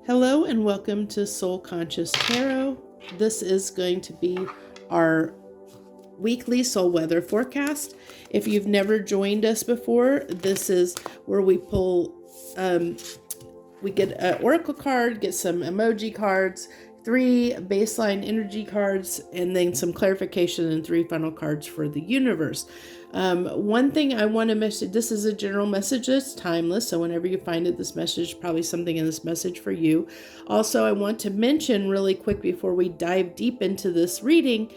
Hello and welcome to Soul Conscious Tarot. This is going to be our weekly soul weather forecast. If you've never joined us before, this is where we pull, we get an oracle card, get some emoji cards, 3 baseline energy cards, and then some clarification and 3 final cards for the universe. One thing I want to mention, this is a general message that's timeless, so whenever you find it, this message, probably something in this message for you. Also, I want to mention really quick before we dive deep into this reading,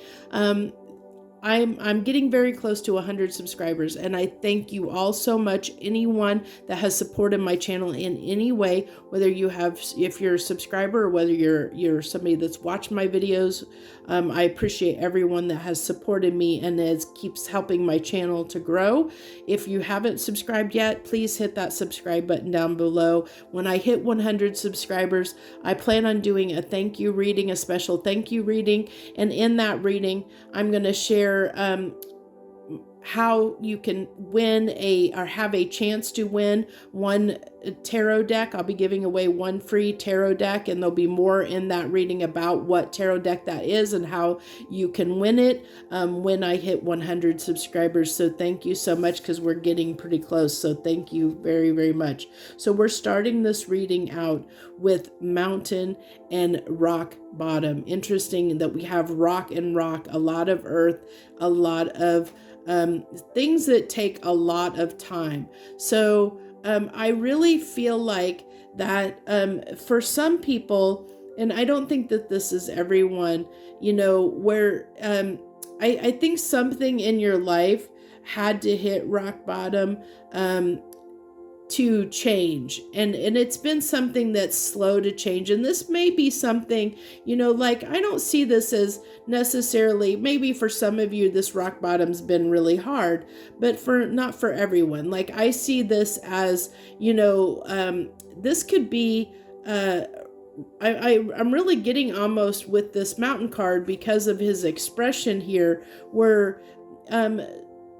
I'm getting very close to 100 subscribers, and I thank you all so much. Anyone that has supported my channel in any way, whether if you're a subscriber or whether you're somebody that's watched my videos, I appreciate everyone that has supported me and keeps helping my channel to grow. If you haven't subscribed yet, please hit that subscribe button down below. When I hit 100 subscribers, I plan on doing a thank you reading, a special thank you reading, and in that reading, I'm going to share how you can win or have a chance to win one tarot deck. I'll be giving away one free tarot deck, and there'll be more in that reading about what tarot deck that is and how you can win it when I hit 100 subscribers. So thank you so much, because we're getting pretty close. So thank you very, very much. So we're starting this reading out with mountain and rock bottom. Interesting that we have rock and rock, a lot of earth, a lot of things that take a lot of time. So I really feel like that for some people, and I don't think that this is everyone, where I think something in your life had to hit rock bottom to change, and it's been something that's slow to change. And this may be something, like, I don't see this as necessarily, maybe for some of you this rock bottom's been really hard, but not for everyone. Like, I see this as, this could be I'm really getting almost with this mountain card, because of his expression here, where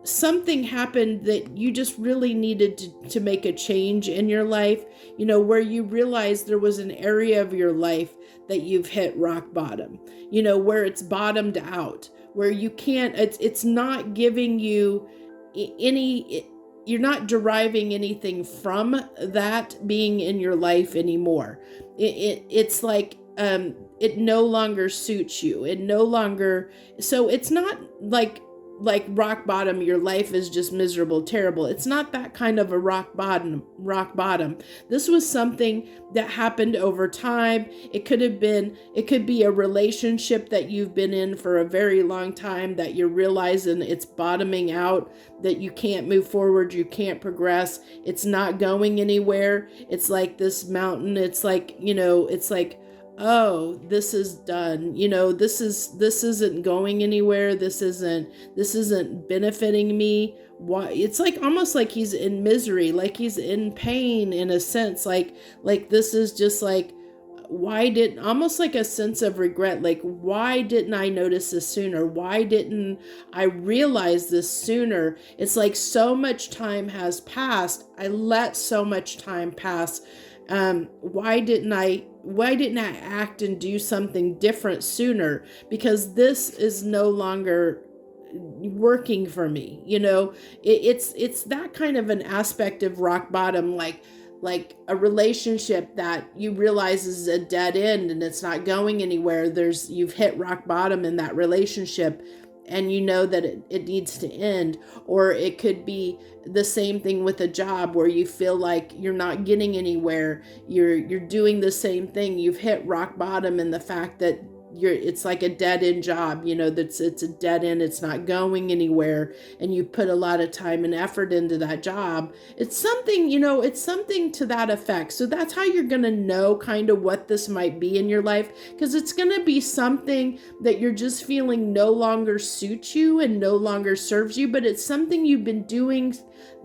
something happened that you just really needed to make a change in your life, where you realized there was an area of your life that you've hit rock bottom, where it's bottomed out, where you can't, it's not giving you you're not deriving anything from that being in your life anymore. It's like, it no longer suits you. It no longer, so it's not like rock bottom, your life is just miserable, terrible. It's not that kind of a rock bottom. This was something that happened over time. It could be a relationship that you've been in for a very long time, that you're realizing it's bottoming out, that you can't move forward, you can't progress, it's not going anywhere. It's like this mountain, it's like, oh, this is done. This isn't going anywhere. This isn't benefiting me. Why? It's like almost like he's in misery, like he's in pain in a sense, like this is just like, almost like a sense of regret, like, why didn't I notice this sooner? Why didn't I realize this sooner? It's like so much time has passed. I let so much time pass. Why didn't I act and do something different sooner? Because this is no longer working for me. It's that kind of an aspect of rock bottom, like a relationship that you realize is a dead end and it's not going anywhere. You've hit rock bottom in that relationship, and that it needs to end. Or it could be the same thing with a job, where you feel like you're not getting anywhere. You're doing the same thing. You've hit rock bottom in the fact that it's like a dead end job, it's a dead end. It's not going anywhere. And you put a lot of time and effort into that job. It's something, it's something to that effect. So that's how you're going to know kind of what this might be in your life, because it's going to be something that you're just feeling no longer suits you and no longer serves you, but it's something you've been doing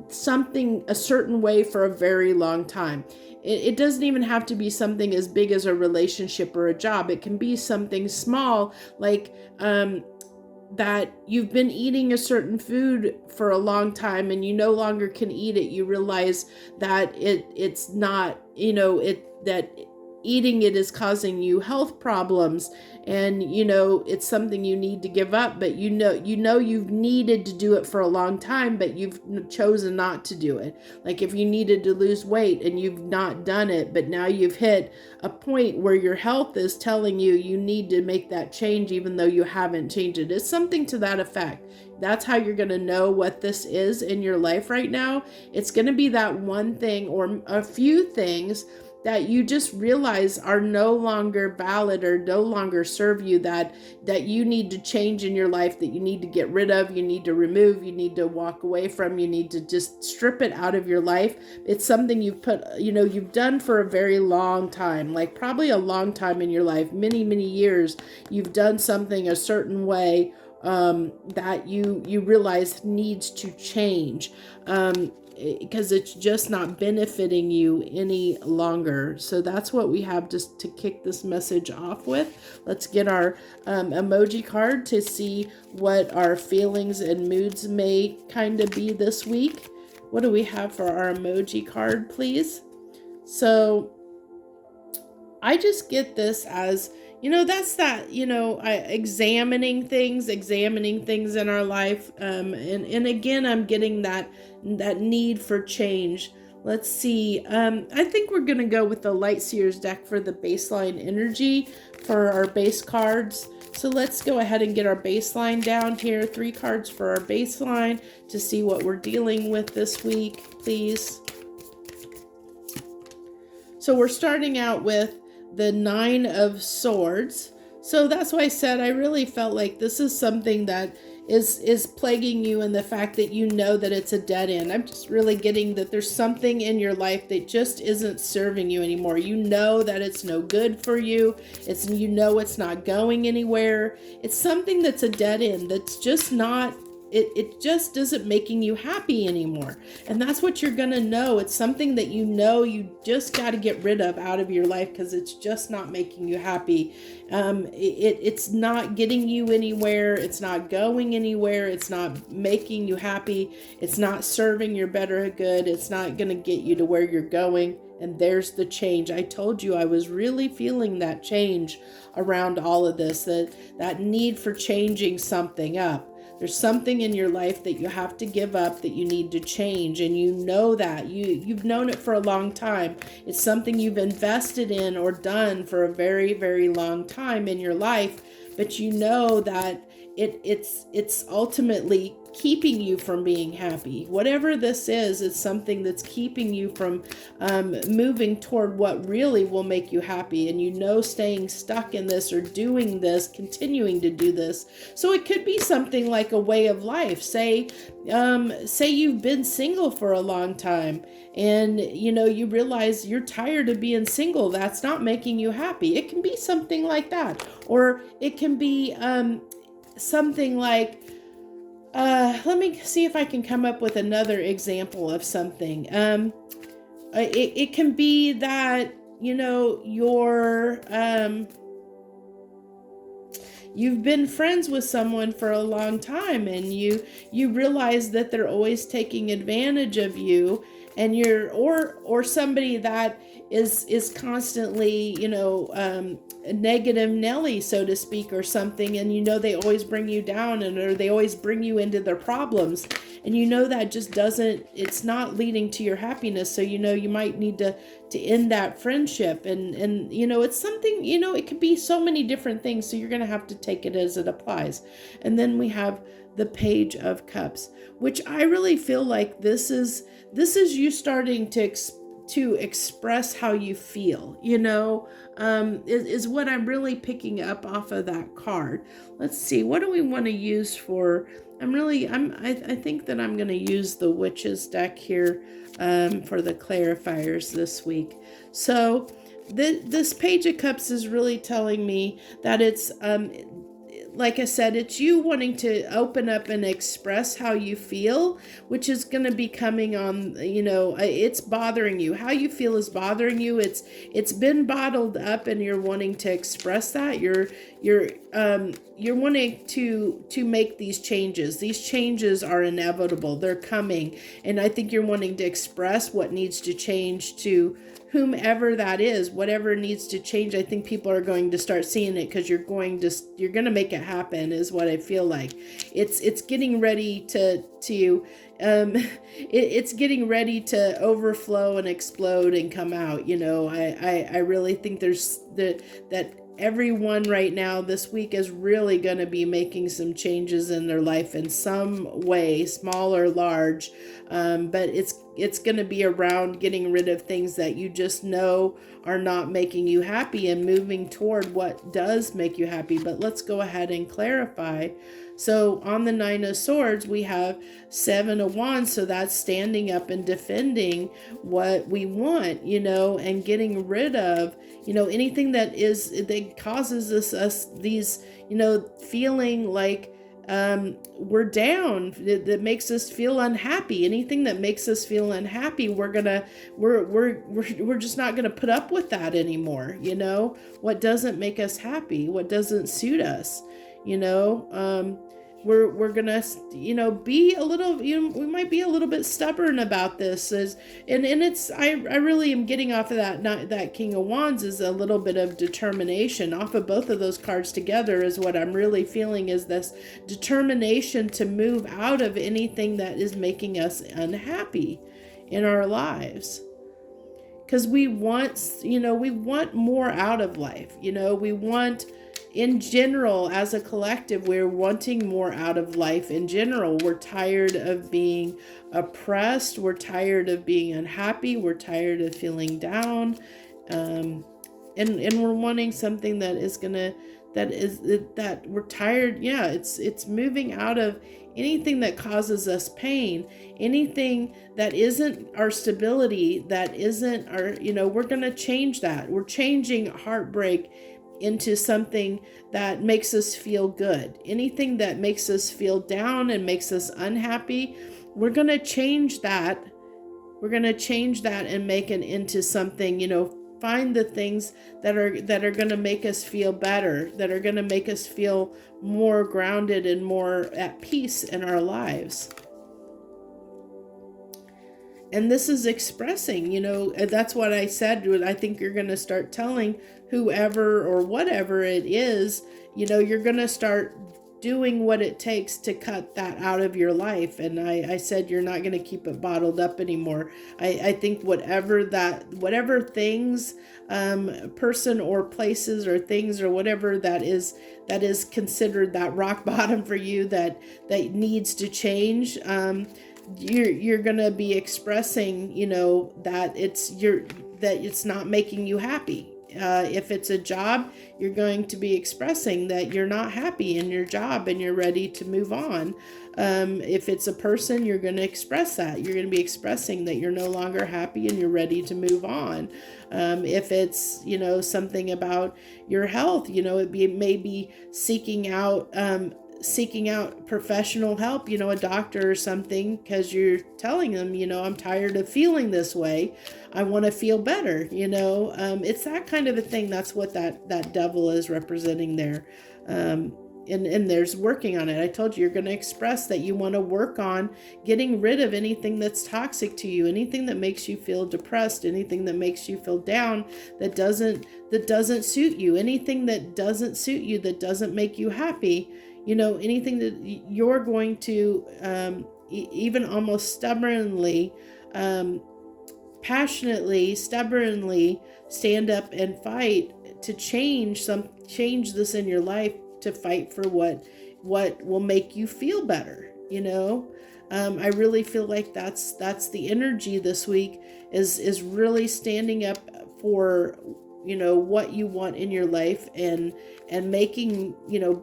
something a certain way for a very long time. It doesn't even have to be something as big as a relationship or a job. It can be something small, like that you've been eating a certain food for a long time and you no longer can eat it. You realize that it's not, that eating it is causing you health problems, and it's something you need to give up, but you've needed to do it for a long time, but you've chosen not to do it. Like if you needed to lose weight and you've not done it, but now you've hit a point where your health is telling you need to make that change even though you haven't changed it. It's something to that effect. That's how you're going to know what this is in your life right now. It's going to be that one thing or a few things that you just realize are no longer valid or no longer serve you, that you need to change in your life, that you need to get rid of, you need to remove, you need to walk away from, you need to just strip it out of your life. It's something you've done for a very long time, like probably a long time in your life, many, many years. You've done something a certain way that you realize needs to change. Because it's just not benefiting you any longer. So that's what we have just to kick this message off with. Let's get our emoji card to see what our feelings and moods may kind of be this week. What do we have for our emoji card, please? So I just get this as, that's that, examining things in our life. And again, I'm getting that need for change. Let's see. I think we're going to go with the Light Seers deck for the baseline energy for our base cards. So let's go ahead and get our baseline down here. 3 cards for our baseline to see what we're dealing with this week, please. So we're starting out with the 9 of Swords. So that's why I said I really felt like this is something that is plaguing you, in the fact that that it's a dead end. I'm just really getting that there's something in your life that just isn't serving you anymore. You know that it's no good for you. It's not going anywhere. It's something that's a dead end, that's just not, it just isn't making you happy anymore. And that's what you're going to know. It's something that you just got to get rid of out of your life, because it's just not making you happy. It's not getting you anywhere. It's not going anywhere. It's not making you happy. It's not serving your better good. It's not going to get you to where you're going. And there's the change. I told you I was really feeling that change around all of this, that need for changing something up. There's something in your life that you have to give up, that you need to change, and you know that. You've known it for a long time. It's something you've invested in or done for a very, very long time in your life, but you know that it's ultimately keeping you from being happy. Whatever this is, it's something that's keeping you from moving toward what really will make you happy. And staying stuck in this or doing this, continuing to do this. So it could be something like a way of life. Say you've been single for a long time, and you realize you're tired of being single. That's not making you happy. It can be something like that. Or it can be something like, let me see if I can come up with another example of something. It can be that, you've been friends with someone for a long time, and you realize that they're always taking advantage of you, and or somebody that is constantly, a negative Nelly, so to speak, or something, and they always bring you down, or they always bring you into their problems, and that just it's not leading to your happiness. So you might need to end that friendship, and it's something, it could be so many different things, so you're going to have to take it as it applies. And then we have the Page of Cups, which I really feel like this is you starting to express how you feel, is what I'm really picking up off of that card. Let's see, what do we want to use for, I think that I'm going to use the Witches deck here for the clarifiers this week. So this Page of Cups is really telling me that it's, like I said, it's you wanting to open up and express how you feel, which is going to be coming on, it's bothering you. How you feel is bothering you. It's been bottled up, and you're wanting to express that. You're wanting to make these changes. These changes are inevitable. They're coming. And I think you're wanting to express what needs to change to whomever that is, whatever needs to change, I think people are going to start seeing it, because you're going to make it happen, is what I feel like. It's getting ready it's getting ready to overflow and explode and come out. I really think that everyone right now this week is really going to be making some changes in their life in some way, small or large. But it's going to be around getting rid of things that you just know are not making you happy and moving toward what does make you happy. But let's go ahead and clarify. So on the 9 of Swords, we have 7 of Wands. So that's standing up and defending what we want, and getting rid of, anything that causes us these, feeling like we're down, that makes us feel unhappy. Anything that makes us feel unhappy, we're just not gonna put up with that anymore. What doesn't make us happy, what doesn't suit us, we're gonna be a little, we might be a little bit stubborn about this, and it's I really am getting off of that King of Wands is a little bit of determination. Off of both of those cards together is what I'm really feeling, is this determination to move out of anything that is making us unhappy in our lives. Because we want more out of life. We want, in general, as a collective, we're wanting more out of life in general. We're tired of being oppressed. We're tired of being unhappy. We're tired of feeling down. And we're wanting something that we're tired. Yeah, it's moving out of anything that causes us pain, anything that isn't our stability, that isn't our, we're going to change that. We're changing heartbreak into something that makes us feel good. Anything that makes us feel down and makes us unhappy, we're going to change that. We're going to change that and make it into something, find the things that are going to make us feel better, that are going to make us feel more grounded and more at peace in our lives. And this is expressing, that's what I said. I think you're going to start telling whoever or whatever it is, you're going to start doing what it takes to cut that out of your life. And I said, you're not going to keep it bottled up anymore. I think whatever things, person or places or things or whatever that is considered that rock bottom for you, that needs to change, you're gonna be expressing, that it's not making you happy. If it's a job, you're going to be expressing that you're not happy in your job and you're ready to move on. If it's a person, you're going to express that. You're going to be expressing that you're no longer happy and you're ready to move on. If it's, something about your health, it may be seeking out professional help, a doctor or something, because you're telling them, I'm tired of feeling this way. I want to feel better. It's that kind of a thing. That's what that devil is representing there. And there's working on it. I told you, you're going to express that you want to work on getting rid of anything that's toxic to you, anything that makes you feel depressed, anything that makes you feel down, that doesn't suit you, anything that doesn't suit you, that doesn't make you happy. Anything that you're going to even almost stubbornly, passionately, stubbornly stand up and fight to change this in your life, to fight for what will make you feel better. I really feel like that's the energy this week, is really standing up for what you want in your life, and making,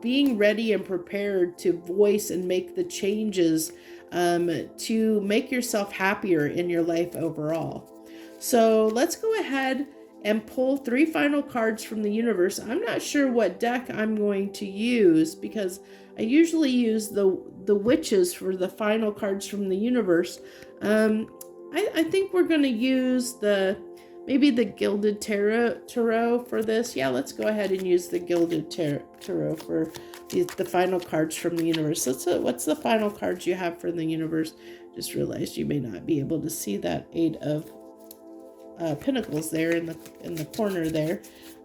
being ready and prepared to voice and make the changes to make yourself happier in your life overall. So let's go ahead and pull 3 final cards from the universe. I'm not sure what deck I'm going to use, because I usually use the witches for the final cards from the universe. I think we're going to use maybe the Gilded Tarot for this. Yeah, let's go ahead and use the Gilded Tarot for the final cards from the universe. What's the final cards you have for the universe? Just realized you may not be able to see that 8 of pinnacles there in the corner there.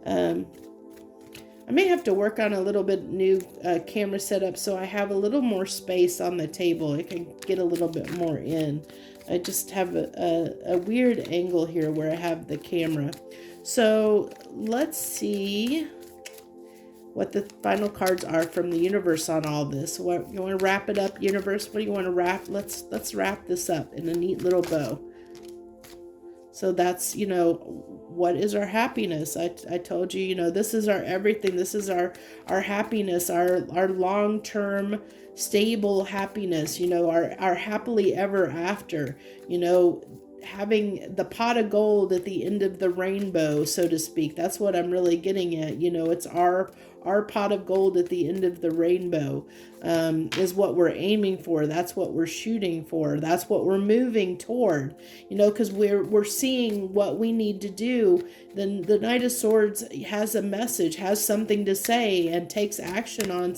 I may have to work on a little bit new camera setup so I have a little more space on the table. I can get a little bit more in. I just have a weird angle here where I have the camera. So let's see what the final cards are from the universe on all this. What, you want to wrap it up, universe? What do you want to wrap? Let's wrap this up in a neat little bow. So that's, what is our happiness? I told you, this is our everything. This is our happiness, our long-term stable happiness, our happily ever after, having the pot of gold at the end of the rainbow, so to speak. That's what I'm really getting at. It's our pot of gold at the end of the rainbow, is what we're aiming for. That's what we're shooting for. That's what we're moving toward, because we're seeing what we need to do. Then the Knight of Swords has a message, has something to say, and takes action on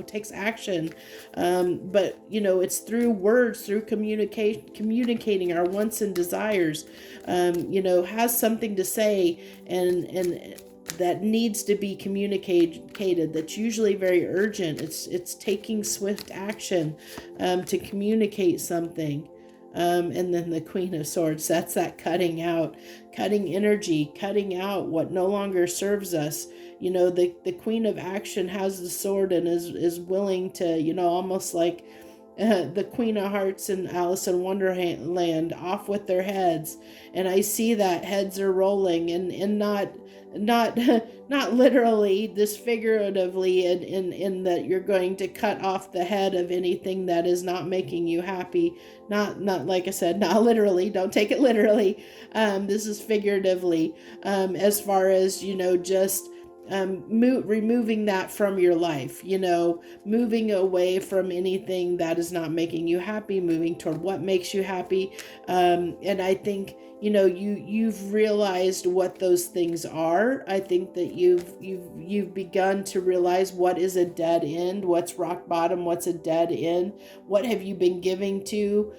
takes action. But it's through words, through communicating our wants and desires, has something to say, and that needs to be communicated. That's usually very urgent. It's taking swift action to communicate something. And then the Queen of Swords, that's that cutting energy, cutting out what no longer serves us. The Queen of Action has the sword and is willing to, almost like the Queen of Hearts and Alice in Wonderland, off with their heads. And I see that heads are rolling, and not literally, this figuratively, in that you're going to cut off the head of anything that is not making you happy. Not like I said, not literally. Don't take it literally. This is figuratively, as far as, just removing that from your life, moving away from anything that is not making you happy, moving toward what makes you happy. And I think, you've realized what those things are. I think that you've begun to realize what is a dead end, what's rock bottom, what's a dead end, what have you been giving to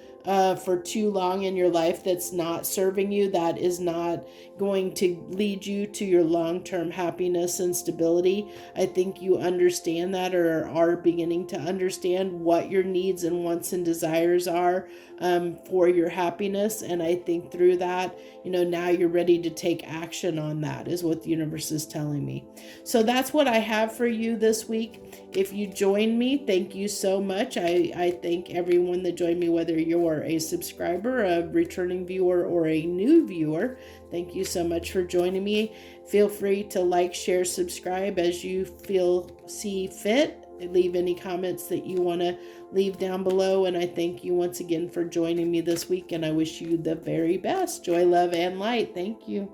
for too long in your life that's not serving you, that is not going to lead you to your long-term happiness and stability. I think you understand that, or are beginning to understand what your needs and wants and desires are for your happiness. And I think through that, now you're ready to take action on that, is what the universe is telling me. So that's what I have for you this week. If you join me, thank you so much. I thank everyone that joined me, whether you're a subscriber, a returning viewer, or a new viewer. Thank you so much for joining me. Feel free to like, share, subscribe as you see fit. Leave any comments that you want to leave down below. And I thank you once again for joining me this week, and I wish you the very best. Joy, love, and light. Thank you.